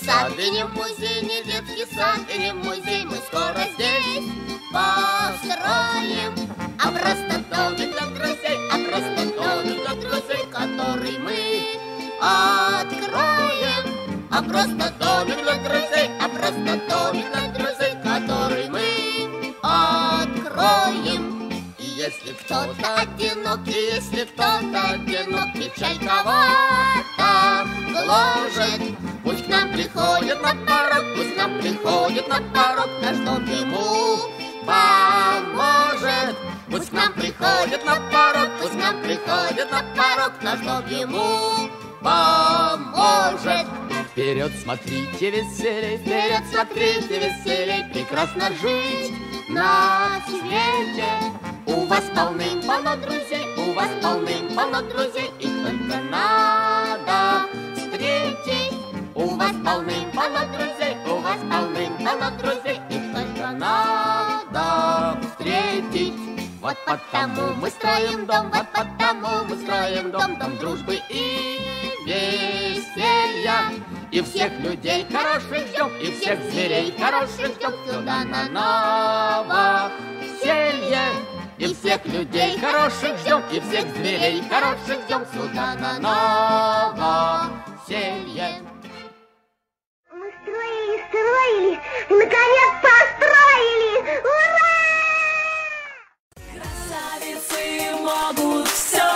сад, и не музей, не детский сад, и не музей. Мы скоро здесь построим, а просто домик для друзей, а просто домик для друзей, который мы откроем. А просто домик для друзей, а просто домик для друзей, который мы откроем. И если кто-то одинок, и если кто-то одинок, печаль кого-то гложет, пусть к нам приходит на порог, пусть к нам приходит на порог, наш дом ему поможет. Пусть к нам приходит на порог, пусть к нам приходит на порог, наш дом ему поможет. Вперед смотрите веселей, Вперед смотрите веселей, прекрасно жить на свете. У вас полным-полно друзей, у вас полным-полно друзей, их только надо встретить. У вас полным-полно друзей, у вас полным-полно друзей, их только надо встретить. Вот потому мы строим дом, вот потому мы строим дом, дом дружбы и веселья. И всех людей хороших ждем, и всех зверей хороших ждем сюда на новоселье. И всех людей хороших ждем, и всех зверей хороших ждем сюда на новоселье. Мы строили, и наконец построили! Ура! Красавицы могут все.